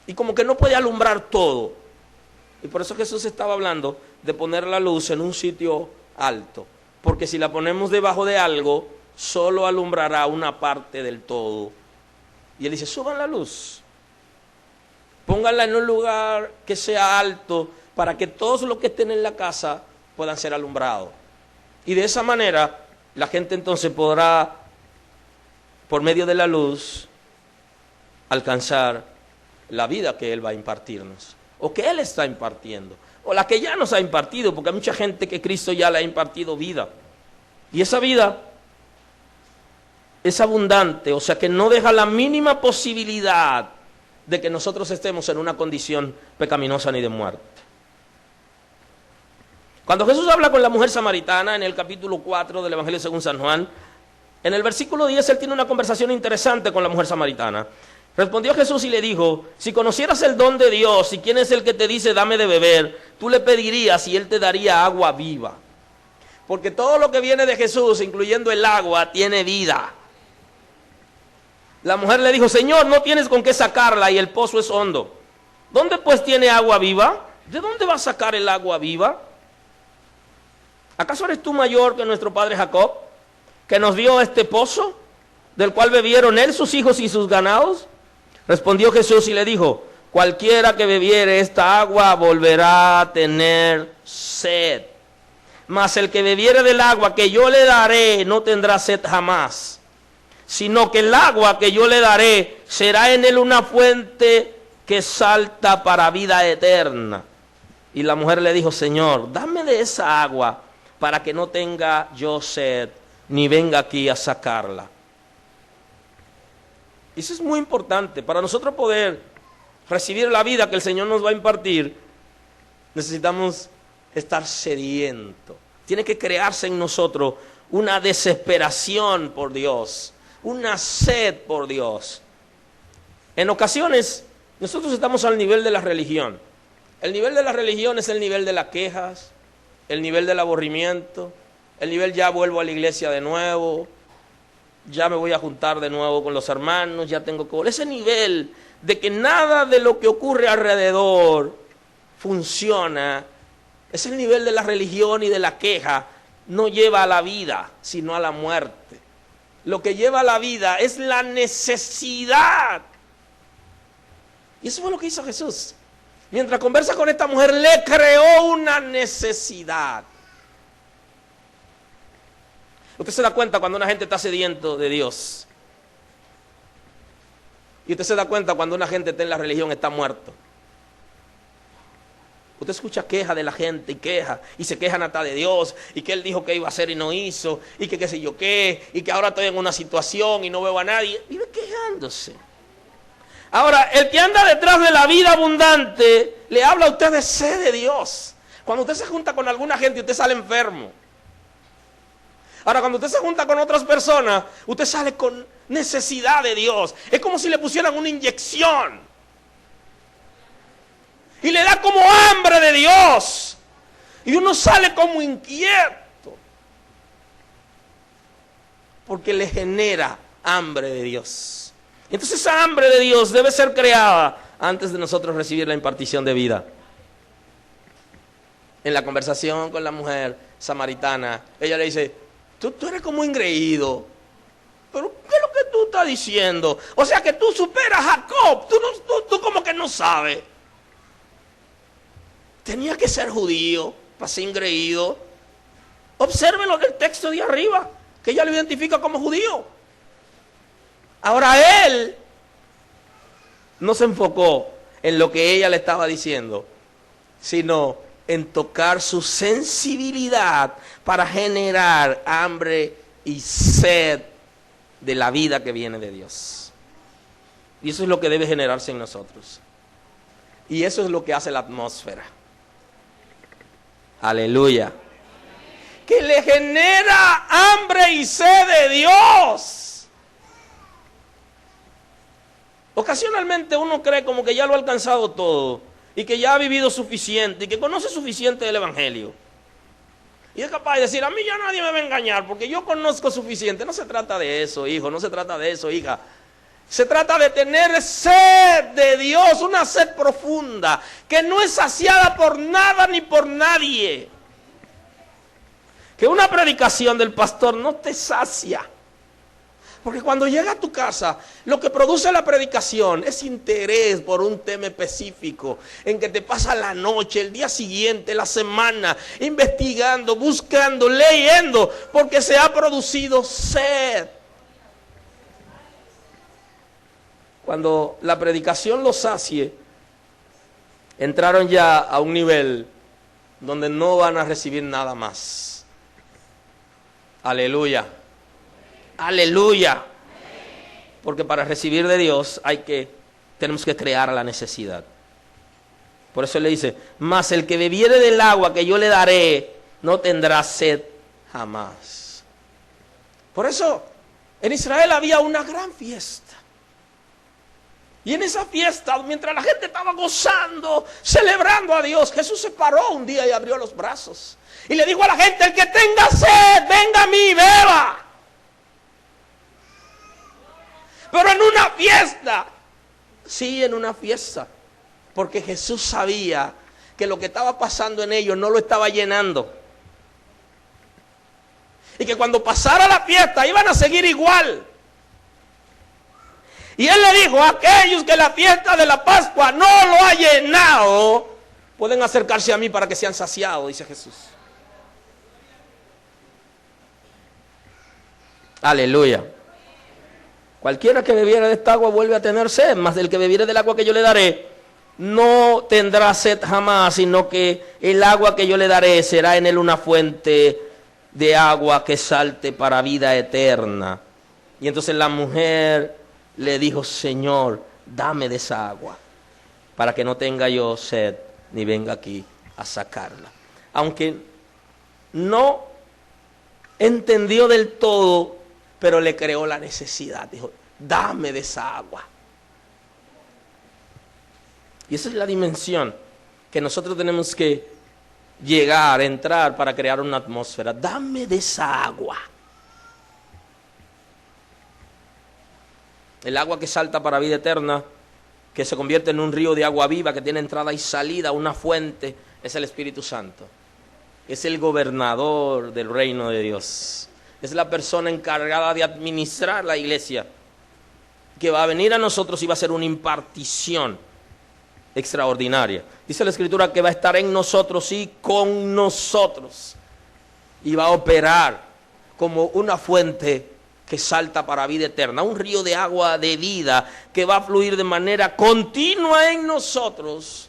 y como que no puede alumbrar todo. Y por eso Jesús estaba hablando de poner la luz en un sitio alto, porque si la ponemos debajo de algo, solo alumbrará una parte del todo. Y Él dice, suban la luz, pónganla en un lugar que sea alto, para que todos los que estén en la casa puedan ser alumbrados. Y de esa manera, la gente entonces podrá, por medio de la luz, alcanzar la vida que Él va a impartirnos, o que Él está impartiendo, o la que ya nos ha impartido, porque hay mucha gente que Cristo ya le ha impartido vida. Y esa vida es abundante, o sea que no deja la mínima posibilidad de que nosotros estemos en una condición pecaminosa ni de muerte. Cuando Jesús habla con la mujer samaritana en el capítulo 4 del Evangelio según San Juan, en el versículo 10 Él tiene una conversación interesante con la mujer samaritana. Respondió Jesús y le dijo, si conocieras el don de Dios y quién es el que te dice dame de beber, tú le pedirías y Él te daría agua viva. Porque todo lo que viene de Jesús, incluyendo el agua, tiene vida. La mujer le dijo, Señor, no tienes con qué sacarla y el pozo es hondo. ¿Dónde pues tiene agua viva? ¿De dónde va a sacar el agua viva? ¿Acaso eres tú mayor que nuestro padre Jacob, que nos dio este pozo, del cual bebieron él, sus hijos y sus ganados? Respondió Jesús y le dijo: cualquiera que bebiere esta agua volverá a tener sed. Mas el que bebiere del agua que yo le daré no tendrá sed jamás, sino que el agua que yo le daré será en él una fuente que salta para vida eterna. Y la mujer le dijo: Señor, dame de esa agua para que no tenga yo sed, ni venga aquí a sacarla. Eso es muy importante. Para nosotros poder recibir la vida que el Señor nos va a impartir, necesitamos estar sedientos. Tiene que crearse en nosotros una desesperación por Dios, una sed por Dios. En ocasiones, nosotros estamos al nivel de la religión. El nivel de la religión es el nivel de las quejas, el nivel del aburrimiento, el nivel ya vuelvo a la iglesia de nuevo, ya me voy a juntar de nuevo con los hermanos, ya tengo que volver. Ese nivel de que nada de lo que ocurre alrededor funciona, es el nivel de la religión y de la queja. No lleva a la vida, sino a la muerte. Lo que lleva a la vida es la necesidad. Y eso fue lo que hizo Jesús. Mientras conversa con esta mujer, le creó una necesidad. Usted se da cuenta cuando una gente está sediento de Dios. Y usted se da cuenta cuando una gente está en la religión, está muerto. Usted escucha queja de la gente y queja, y se quejan hasta de Dios, y que Él dijo que iba a hacer y no hizo, y que qué sé yo qué, y que ahora estoy en una situación y no veo a nadie. Vive quejándose. Ahora, el que anda detrás de la vida abundante, le habla a usted de sed de Dios. Cuando usted se junta con alguna gente, usted sale enfermo. Ahora, cuando usted se junta con otras personas, usted sale con necesidad de Dios. Es como si le pusieran una inyección. Y le da como hambre de Dios. Y uno sale como inquieto. Porque le genera hambre de Dios. Entonces esa hambre de Dios debe ser creada antes de nosotros recibir la impartición de vida. En la conversación con la mujer samaritana, ella le dice: tú eres como engreído. Pero ¿qué es lo que tú estás diciendo? O sea que tú superas a Jacob. Tú como que no sabes. Tenía que ser judío para ser engreído. Obsérvenlo del texto de arriba, que ella lo identifica como judío. Ahora él no se enfocó en lo que ella le estaba diciendo, sino en tocar su sensibilidad para generar hambre y sed de la vida que viene de Dios. Y eso es lo que debe generarse en nosotros. Y eso es lo que hace la atmósfera. Aleluya. Que le genera hambre y sed de Dios. Ocasionalmente uno cree como que ya lo ha alcanzado todo y que ya ha vivido suficiente y que conoce suficiente del Evangelio. Y es capaz de decir: a mí ya nadie me va a engañar porque yo conozco suficiente. No se trata de eso, hijo, no se trata de eso, hija. Se trata de tener sed de Dios, una sed profunda, que no es saciada por nada ni por nadie. Que una predicación del pastor no te sacia. Porque cuando llega a tu casa, lo que produce la predicación es interés por un tema específico, en que te pasa la noche, el día siguiente, la semana, investigando, buscando, leyendo, porque se ha producido sed. Cuando la predicación los sacie, entraron ya a un nivel donde no van a recibir nada más. Aleluya. Aleluya. Porque para recibir de Dios tenemos que crear la necesidad. Por eso él le dice: mas el que bebiere del agua que yo le daré, no tendrá sed jamás. Por eso, en Israel había una gran fiesta. Y en esa fiesta, mientras la gente estaba gozando, celebrando a Dios, Jesús se paró un día y abrió los brazos. Y le dijo a la gente: el que tenga sed, venga a mí y beba. Pero en una fiesta. Sí, en una fiesta. Porque Jesús sabía que lo que estaba pasando en ellos no lo estaba llenando. Y que cuando pasara la fiesta iban a seguir igual. Y él le dijo, a aquellos que la fiesta de la Pascua no lo ha llenado, pueden acercarse a mí para que sean saciados, dice Jesús. Aleluya. Cualquiera que bebiera de esta agua vuelve a tener sed, mas del que bebiere del agua que yo le daré, no tendrá sed jamás, sino que el agua que yo le daré será en él una fuente de agua que salte para vida eterna. Y entonces la mujer le dijo, Señor, dame de esa agua, para que no tenga yo sed, ni venga aquí a sacarla. Aunque no entendió del todo, pero le creó la necesidad. Dijo, dame de esa agua. Y esa es la dimensión que nosotros tenemos que llegar, entrar para crear una atmósfera. Dame de esa agua. El agua que salta para vida eterna, que se convierte en un río de agua viva, que tiene entrada y salida, una fuente, es el Espíritu Santo. Es el gobernador del reino de Dios. Es la persona encargada de administrar la iglesia, que va a venir a nosotros y va a hacer una impartición extraordinaria. Dice la Escritura que va a estar en nosotros y con nosotros. Y va a operar como una fuente que salta para vida eterna. Un río de agua de vida que va a fluir de manera continua en nosotros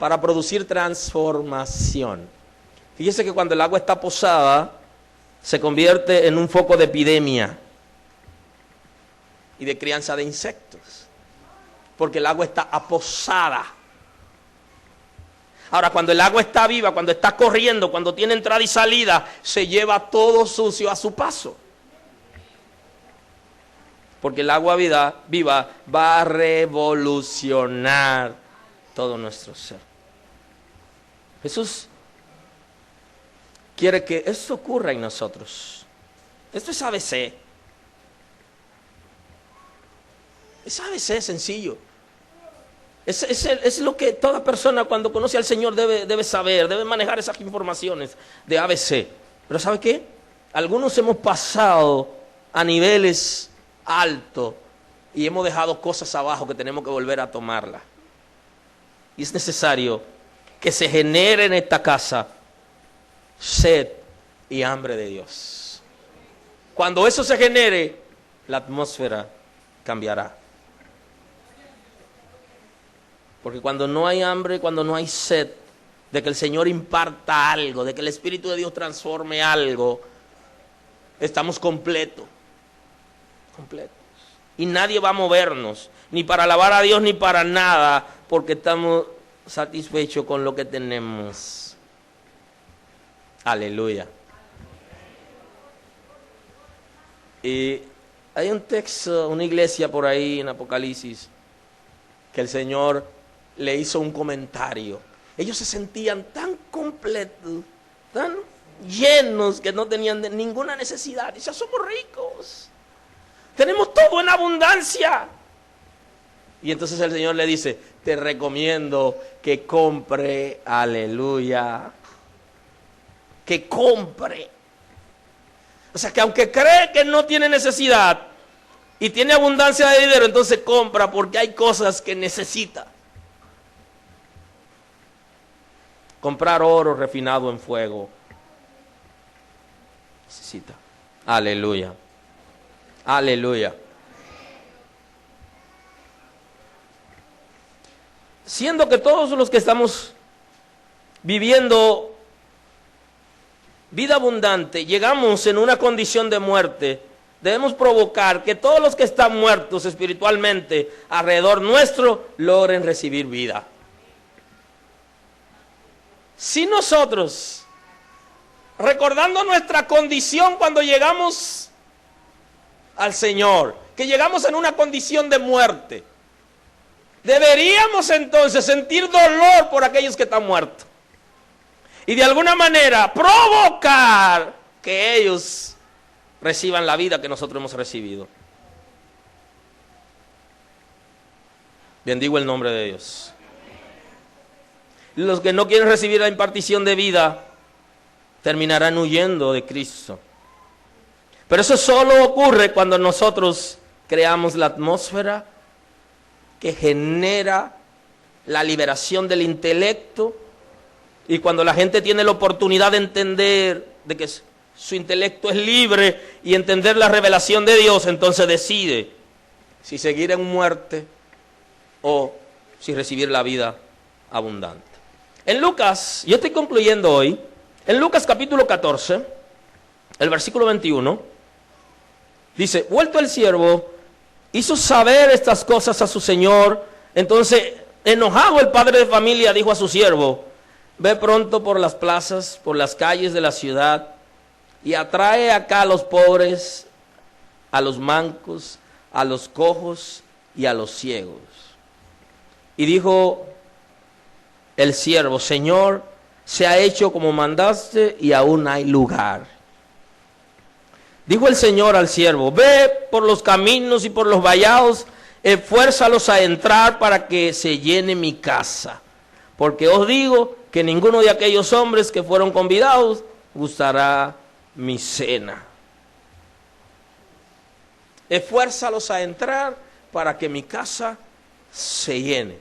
para producir transformación. Fíjese que cuando el agua está posada, se convierte en un foco de epidemia y de crianza de insectos, porque el agua está aposada. Ahora, cuando el agua está viva, cuando está corriendo, cuando tiene entrada y salida, se lleva todo sucio a su paso, porque el agua viva va a revolucionar todo nuestro ser. Jesús quiere que esto ocurra en nosotros. Esto es ABC. Es ABC sencillo. Es lo que toda persona cuando conoce al Señor debe saber, debe manejar esas informaciones de ABC. Pero ¿sabe qué? Algunos hemos pasado a niveles altos y hemos dejado cosas abajo que tenemos que volver a tomarlas. Y es necesario que se genere en esta casa sed y hambre de Dios. Cuando eso se genere, la atmósfera cambiará. Porque cuando no hay hambre, cuando no hay sed de que el Señor imparta algo, de que el Espíritu de Dios transforme algo, estamos completos. Y nadie va a movernos, ni para alabar a Dios, ni para nada, porque estamos satisfechos con lo que tenemos. Aleluya. Y hay un texto, una iglesia por ahí en Apocalipsis, que el Señor le hizo un comentario. Ellos se sentían tan completos, tan llenos, que no tenían ninguna necesidad. Dice, somos ricos, tenemos todo en abundancia. Y entonces el Señor le dice, te recomiendo que compre, aleluya, que compre. O sea, que aunque cree que no tiene necesidad y tiene abundancia de dinero, entonces compra porque hay cosas que necesita. Comprar oro refinado en fuego. Necesita. Aleluya. Aleluya. Siendo que todos los que estamos viviendo vida abundante, llegamos en una condición de muerte, debemos provocar que todos los que están muertos espiritualmente alrededor nuestro logren recibir vida. Si nosotros, recordando nuestra condición cuando llegamos al Señor, que llegamos en una condición de muerte, deberíamos entonces sentir dolor por aquellos que están muertos. Y de alguna manera provocar que ellos reciban la vida que nosotros hemos recibido. Bendigo el nombre de Dios. Los que no quieren recibir la impartición de vida terminarán huyendo de Cristo. Pero eso solo ocurre cuando nosotros creamos la atmósfera que genera la liberación del intelecto, y cuando la gente tiene la oportunidad de entender de que su intelecto es libre y entender la revelación de Dios, entonces decide si seguir en muerte o si recibir la vida abundante. En Lucas, yo estoy concluyendo hoy, en Lucas capítulo 14, el versículo 21, dice: vuelto el siervo, hizo saber estas cosas a su señor. Entonces, enojado el padre de familia dijo a su siervo: ve pronto por las plazas, por las calles de la ciudad, y atrae acá a los pobres, a los mancos, a los cojos y a los ciegos. Y dijo el siervo: Señor, se ha hecho como mandaste y aún hay lugar. Dijo el Señor al siervo: ve por los caminos y por los vallados, esfuérzalos a entrar para que se llene mi casa. Porque os digo que ninguno de aquellos hombres que fueron convidados gustará mi cena. Esfuérzalos a entrar para que mi casa se llene.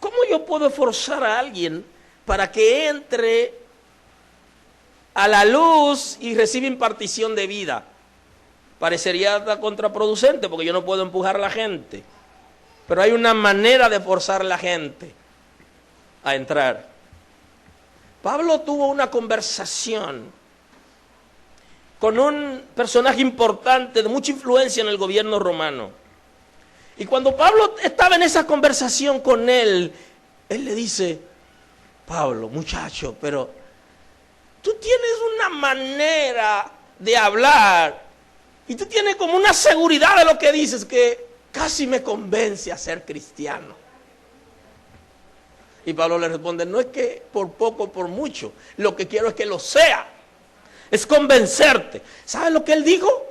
¿Cómo yo puedo forzar a alguien para que entre a la luz y reciba impartición de vida? Parecería contraproducente porque yo no puedo empujar a la gente. Pero hay una manera de forzar a la gente a entrar. Pablo tuvo una conversación con un personaje importante de mucha influencia en el gobierno romano. Y cuando Pablo estaba en esa conversación con él le dice: Pablo, muchacho, pero tú tienes una manera de hablar y tú tienes como una seguridad de lo que dices que casi me convence a ser cristiano. Y Pablo le responde: no es que por poco o por mucho, lo que quiero es que lo sea, es convencerte. ¿Sabes lo que él dijo?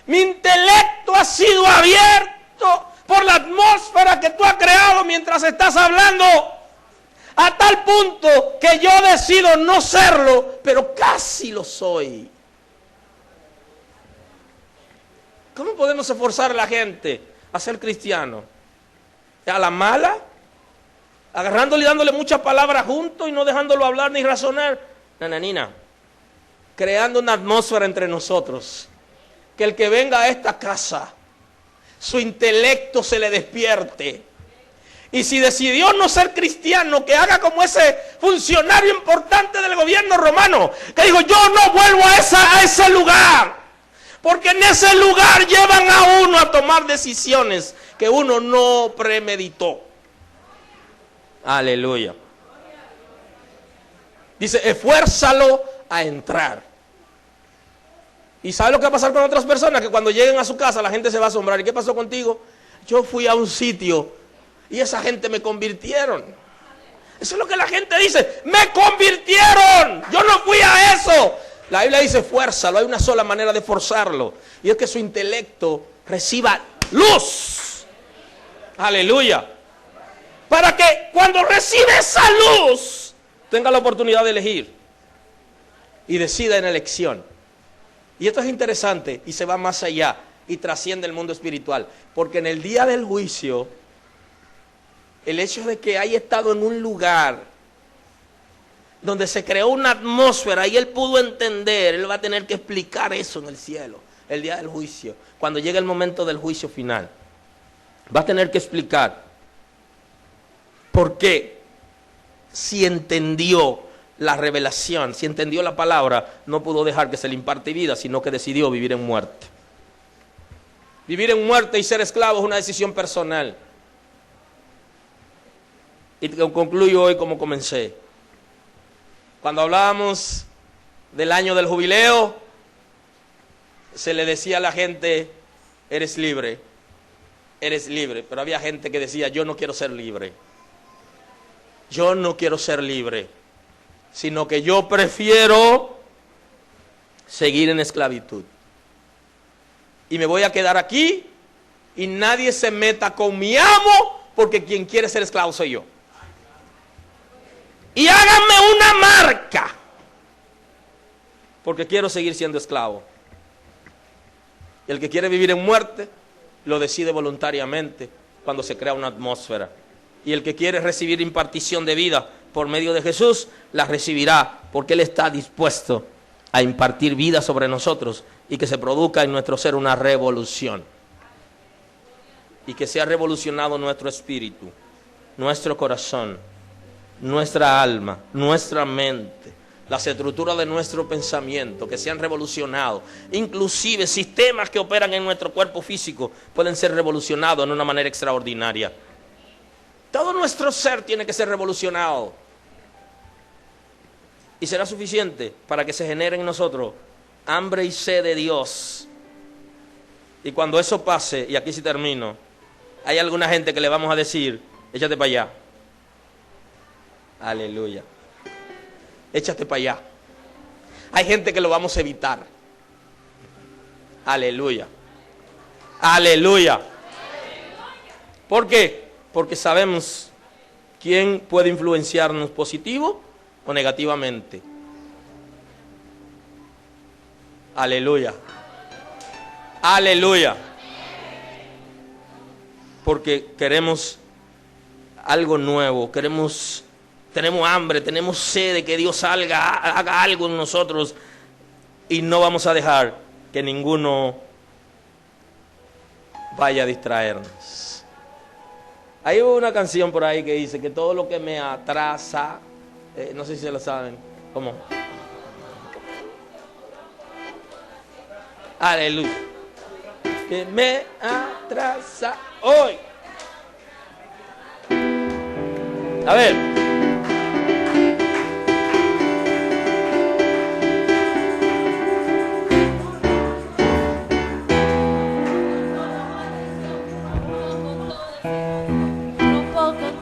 Mi intelecto ha sido abierto por la atmósfera que tú has creado mientras estás hablando, a tal punto que yo decido no serlo, pero casi lo soy. ¿Cómo podemos esforzar a la gente a ser cristiano? ¿A la mala? ¿Agarrándole y dándole muchas palabras juntos y no dejándolo hablar ni razonar? Nananina, creando una atmósfera entre nosotros, que el que venga a esta casa, su intelecto se le despierte. Y si decidió no ser cristiano, que haga como ese funcionario importante del gobierno romano, que dijo: yo no vuelvo a ese lugar, porque en ese lugar llevan a uno a tomar decisiones que uno no premeditó. Aleluya. Dice: esfuérzalo a entrar. ¿Y sabe lo que va a pasar con otras personas? Que cuando lleguen a su casa la gente se va a asombrar. ¿Y qué pasó contigo? Yo fui a un sitio y esa gente me convirtieron. Eso es lo que la gente dice: me convirtieron, yo no fui a eso. La Biblia dice: fuérzalo. Hay una sola manera de forzarlo, y es que su intelecto reciba luz. Aleluya. Para que cuando recibe esa luz tenga la oportunidad de elegir y decida en elección. Y esto es interesante y se va más allá y trasciende el mundo espiritual, porque en el día del juicio, el hecho de que haya estado en un lugar donde se creó una atmósfera y él pudo entender, él va a tener que explicar eso en el cielo, el día del juicio, cuando llegue el momento del juicio final. Va a tener que explicar por qué, si entendió la revelación, si entendió la palabra, no pudo dejar que se le imparte vida, sino que decidió vivir en muerte. Vivir en muerte y ser esclavo es una decisión personal. Y concluyo hoy como comencé. Cuando hablábamos del año del jubileo, se le decía a la gente: eres libre, eres libre. Pero había gente que decía: yo no quiero ser libre. Yo no quiero ser libre, sino que yo prefiero seguir en esclavitud. Y me voy a quedar aquí y nadie se meta con mi amo, porque quien quiere ser esclavo soy yo. Y háganme una marca, porque quiero seguir siendo esclavo. El que quiere vivir en muerte, lo decide voluntariamente cuando se crea una atmósfera. Y el que quiere recibir impartición de vida por medio de Jesús, la recibirá, porque Él está dispuesto a impartir vida sobre nosotros y que se produzca en nuestro ser una revolución. Y que sea revolucionado nuestro espíritu, nuestro corazón, nuestra alma, nuestra mente, las estructuras de nuestro pensamiento, que sean revolucionados. Inclusive sistemas que operan en nuestro cuerpo físico pueden ser revolucionados en una manera extraordinaria. Todo nuestro ser tiene que ser revolucionado. Y será suficiente para que se genere en nosotros hambre y sed de Dios. Y cuando eso pase, y aquí sí termino, hay alguna gente que le vamos a decir, échate para allá. Aleluya. Échate para allá. Hay gente que lo vamos a evitar. Aleluya. Aleluya. ¿Por qué? Porque sabemos quién puede influenciarnos positivo o negativamente. Aleluya. Aleluya. Porque queremos algo nuevo, tenemos hambre, tenemos sed de que Dios haga algo en nosotros, y no vamos a dejar que ninguno vaya a distraernos. Hay una canción por ahí que dice que todo lo que me atrasa, no sé si se lo saben, ¿cómo? Aleluya. Que me atrasa hoy. A ver.